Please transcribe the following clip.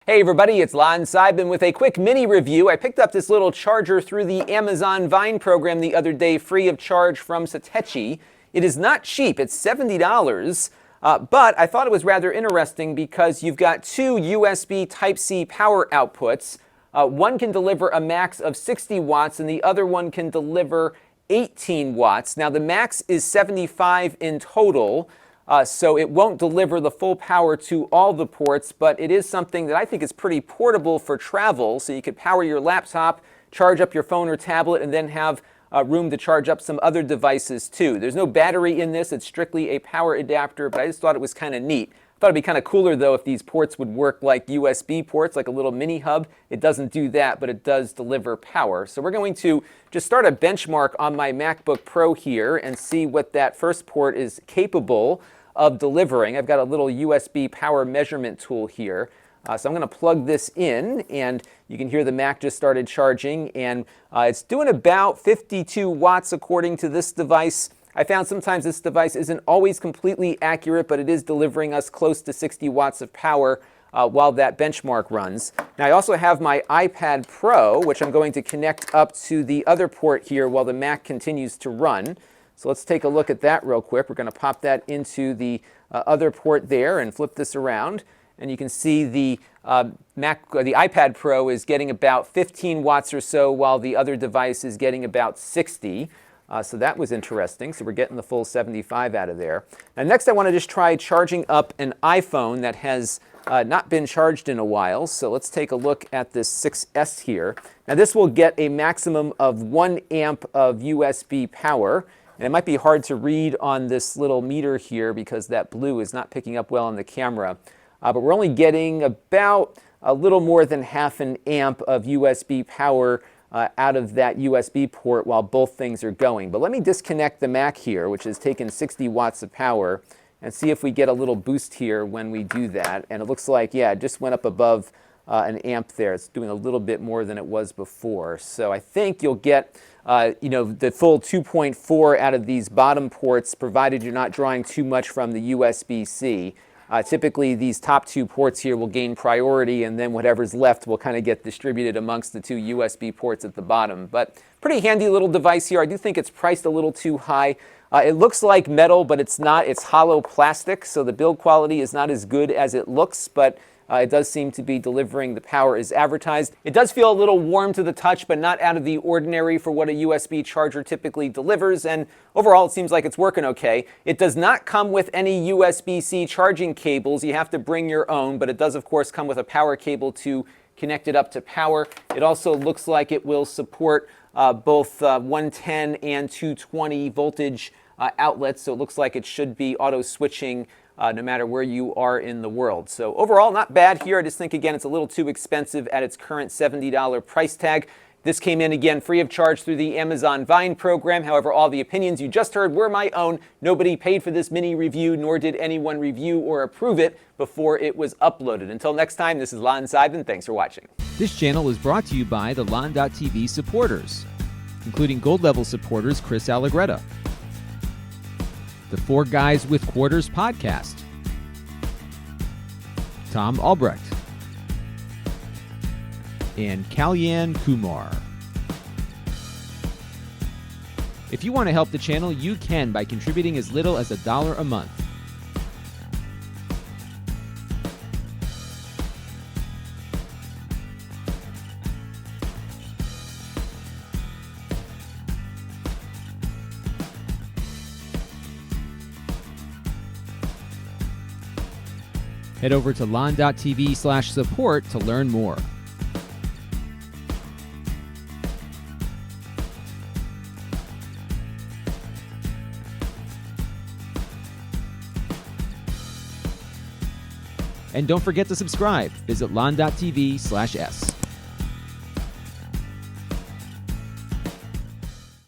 Hey everybody, it's Lon Seidman with a quick mini review. I picked up this little charger through the Amazon Vine program the other day, free of charge from Satechi. It is not cheap, it's $70, but I thought it was rather interesting because you've got two USB Type-C power outputs. One can deliver a max of 60 watts and the other one can deliver 18 watts. Now the max is 75 in total. So it won't deliver the full power to all the ports, but it is something that I think is pretty portable for travel. So you could power your laptop, charge up your phone or tablet, and then have room to charge up some other devices too. There's no battery in this. It's strictly a power adapter, but I just thought it was kind of neat. I thought it'd be kind of cooler though if these ports would work like USB ports, like a little mini hub. It doesn't do that, but it does deliver power. So we're going to just start a benchmark on my MacBook Pro here and see what that first port is capable of delivering. I've got a little USB power measurement tool here. So I'm going to plug this in, and you can hear the Mac just started charging, and it's doing about 52 watts according to this device. I found sometimes this device isn't always completely accurate, but it is delivering us close to 60 watts of power while that benchmark runs. Now I also have my iPad Pro, which I'm going to connect up to the other port here while the Mac continues to run. So let's take a look at that real quick. We're going to pop that into the other port there and flip this around. And you can see the iPad Pro is getting about 15 watts or so, while the other device is getting about 60. So that was interesting. So we're getting the full 75 out of there. Now next I want to just try charging up an iPhone that has not been charged in a while. So let's take a look at this 6S here. Now this will get a maximum of 1 amp of USB power. And it might be hard to read on this little meter here because that blue is not picking up well on the camera. But we're only getting about a little more than half an amp of USB power out of that USB port while both things are going. But let me disconnect the Mac here, which has taken 60 watts of power, and see if we get a little boost here when we do that. And it looks like, yeah, it just went up above an amp there. It's doing a little bit more than it was before. So I think you'll get the full 2.4 out of these bottom ports, provided you're not drawing too much from the USB-C. Typically, these top two ports here will gain priority, and then whatever's left will kind of get distributed amongst the two USB ports at the bottom. But pretty handy little device here. I do think it's priced a little too high. It looks like metal, but it's not. It's hollow plastic, so the build quality is not as good as it looks, but it does seem to be delivering the power as advertised. It does feel a little warm to the touch, but not out of the ordinary for what a USB charger typically delivers, and overall it seems like it's working okay. It does not come with any USB-C charging cables. You have to bring your own, but it does of course come with a power cable to connect it up to power. It also looks like it will support both 110 and 220 voltage outlets, so it looks like it should be auto switching no matter where you are in the world. So overall, not bad here. I just think, again, it's a little too expensive at its current $70 price tag. This came in, again, free of charge through the Amazon Vine program. However, all the opinions you just heard were my own. Nobody paid for this mini review, nor did anyone review or approve it before it was uploaded. Until next time, this is Lon Seidman. Thanks for watching. This channel is brought to you by the Lon.TV supporters, including gold level supporters Chris Allegretta, the Four Guys with Quarters podcast, Tom Albrecht, and Kalyan Kumar. If you want to help the channel, you can by contributing as little as $1 a month. Head over to lon.tv/support to learn more. And don't forget to subscribe. Visit lon.tv/s.